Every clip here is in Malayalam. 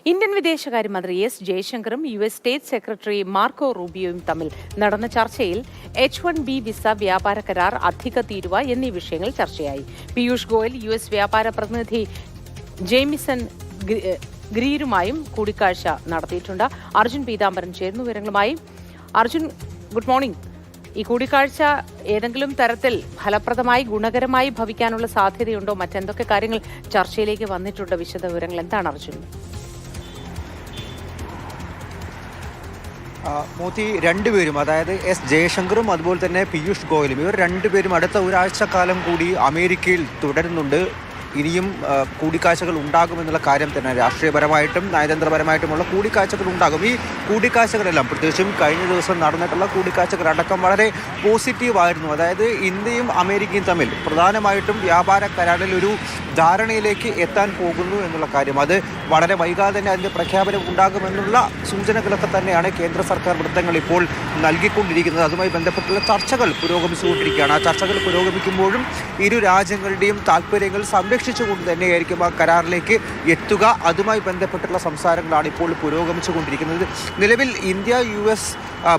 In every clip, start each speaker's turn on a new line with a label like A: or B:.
A: ഇന്ത്യൻ വിദേശകാര്യമന്ത്രി എസ് ജയശങ്കറും യു.എസ്. സ്റ്റേറ്റ് സെക്രട്ടറി മാർക്കോ റൂബിയോയും തമ്മിൽ നടന്ന ചർച്ചയിൽ H-1B വിസ വ്യാപാര കരാർ അധിക തീരുവ എന്നീ വിഷയങ്ങൾ ചർച്ചയായി. പീയൂഷ് ഗോയൽ യു.എസ്. വ്യാപാര പ്രതിനിധി ജെയ്മിസൺ ഗ്രീരുമായും കൂടിക്കാഴ്ച നടത്തിയിട്ടുണ്ട്. അർജുൻ പീതാംബരൻ ചേരുന്നു വിവരങ്ങളുമായി. Arjun, good morning. ഈ കൂടിക്കാഴ്ച ഏതെങ്കിലും തരത്തിൽ ഫലപ്രദമായി ഗുണകരമായി ഭവിക്കാനുള്ള സാധ്യതയുണ്ടോ? മറ്റെന്തൊക്കെ കാര്യങ്ങൾ ചർച്ചയിലേക്ക് വന്നിട്ടുണ്ട്? വിശദ വിവരങ്ങൾ എന്താണ് അർജുൻ?
B: മോത്തി രണ്ടുപേരും, അതായത് എസ് ജയശങ്കറും അതുപോലെ തന്നെ പീയൂഷ് ഗോയലും, ഇവർ രണ്ടുപേരും അടുത്ത ഒരാഴ്ചക്കാലം കൂടി അമേരിക്കയിൽ തുടരുന്നുണ്ട്. ഇനിയും കൂടിക്കാഴ്ചകൾ ഉണ്ടാകുമെന്നുള്ള കാര്യം തന്നെ രാഷ്ട്രീയപരമായിട്ടും നയതന്ത്രപരമായിട്ടുമുള്ള കൂടിക്കാഴ്ചകൾ ഉണ്ടാകും. ഈ കൂടിക്കാഴ്ചകളെല്ലാം പ്രത്യേകിച്ചും കഴിഞ്ഞ ദിവസം നടന്നിട്ടുള്ള കൂടിക്കാഴ്ചകളടക്കം വളരെ പോസിറ്റീവായിരുന്നു. അതായത് ഇന്ത്യയും അമേരിക്കയും തമ്മിൽ പ്രധാനമായിട്ടും വ്യാപാര കരാറിൽ ഒരു ധാരണയിലേക്ക് എത്താൻ പോകുന്നു എന്നുള്ള കാര്യം, അത് വളരെ വൈകാതെ തന്നെ അതിൻ്റെ പ്രഖ്യാപനം ഉണ്ടാകുമെന്നുള്ള സൂചനകളൊക്കെ തന്നെയാണ് കേന്ദ്ര സർക്കാർ വൃത്തങ്ങൾ ഇപ്പോൾ നൽകിക്കൊണ്ടിരിക്കുന്നത്. അതുമായി ബന്ധപ്പെട്ടുള്ള ചർച്ചകൾ പുരോഗമിച്ചുകൊണ്ടിരിക്കുകയാണ്. ആ ചർച്ചകൾ പുരോഗമിക്കുമ്പോഴും ഇരു രാജ്യങ്ങളുടെയും താല്പര്യങ്ങൾ സംരക്ഷിച്ചുകൊണ്ട് തന്നെയായിരിക്കും ആ കരാറിലേക്ക് എത്തുക. അതുമായി ബന്ധപ്പെട്ടുള്ള സംസാരങ്ങളാണ് ഇപ്പോൾ പുരോഗമിച്ചുകൊണ്ടിരിക്കുന്നത്. നിലവിൽ ഇന്ത്യ US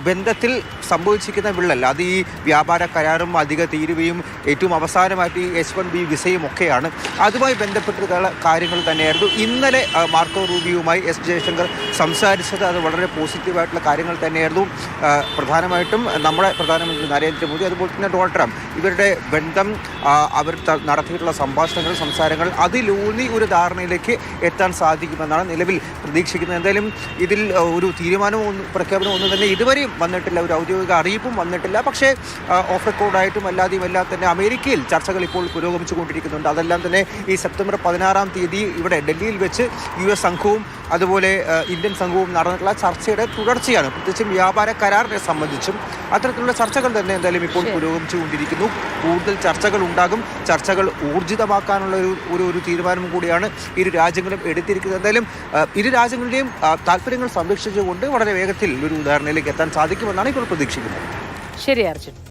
B: ബന്ധത്തിൽ സംഭവിച്ചിരിക്കുന്ന വിള്ളൽ അത് ഈ വ്യാപാര കരാറും അധിക തീരുവയും ഏറ്റവും അവസാനമായിട്ട് H-1B വിസയും ഒക്കെയാണ്. അതുമായി ബന്ധപ്പെട്ടുള്ള കാര്യങ്ങൾ തന്നെയായിരുന്നു ഇന്നലെ മാർക്കോ റൂബിയുമായി എസ് ജയശങ്കർ സംസാരിച്ചത്. അത് വളരെ പോസിറ്റീവായിട്ടുള്ള കാര്യങ്ങൾ തന്നെയായിരുന്നു. പ്രധാനമായിട്ടും നമ്മുടെ പ്രധാനമന്ത്രി നരേന്ദ്രമോദി അതുപോലെ തന്നെ ഡൊണാൾഡ് ട്രംപ്, ഇവരുടെ ബന്ധം, അവർ നടത്തിയിട്ടുള്ള സംസാരങ്ങൾ അതിലൂന്നി ഒരു ധാരണയിലേക്ക് എത്താൻ സാധിക്കുമെന്നാണ് നിലവിൽ പ്രതീക്ഷിക്കുന്നത്. എന്തായാലും ഇതിൽ ഒരു തീരുമാനവും പ്രഖ്യാപനവും ഒന്നും തന്നെ ഇതുവരെയും വന്നിട്ടില്ല, ഒരു ഔദ്യോഗിക അറിയിപ്പും വന്നിട്ടില്ല. പക്ഷേ ഓഫ് റെക്കോർഡായിട്ടും അല്ലാതെയും എല്ലാം തന്നെ അമേരിക്കയിൽ ചർച്ചകൾ ഇപ്പോൾ പുരോഗമിച്ചുകൊണ്ടിരിക്കുന്നുണ്ട്. അതെല്ലാം തന്നെ ഈ സെപ്റ്റംബർ 16-ാം തീയതി ഇവിടെ ഡൽഹിയിൽ വെച്ച് US സംഘവും അതുപോലെ ഇന്ത്യൻ സംഘവും നടന്നിട്ടുള്ള ചർച്ചയുടെ തുടർച്ചയാണ്. പ്രത്യേകിച്ചും വ്യാപാര കരാറിനെ സംബന്ധിച്ചും അത്തരത്തിലുള്ള ചർച്ചകൾ തന്നെ എന്തായാലും ഇപ്പോൾ പുരോഗമിച്ചുകൊണ്ടിരിക്കുന്നു. കൂടുതൽ ചർച്ചകൾ ഉണ്ടാകും. ചർച്ചകൾ ഊർജിതമാക്കാനുള്ള ഒരു തീരുമാനം കൂടിയാണ് ഇരു രാജ്യങ്ങളും എടുത്തിരിക്കുന്നത്. എന്തായാലും ഇരു രാജ്യങ്ങളുടെയും താല്പര്യങ്ങൾ സംരക്ഷിച്ചുകൊണ്ട് വളരെ വേഗത്തിൽ ഒരു ധാരണയിലേക്ക് എത്താൻ സാധിക്കുമെന്നാണ് ഇപ്പോൾ പ്രതീക്ഷിക്കുന്നത്.
A: ശരി അർജുൻ.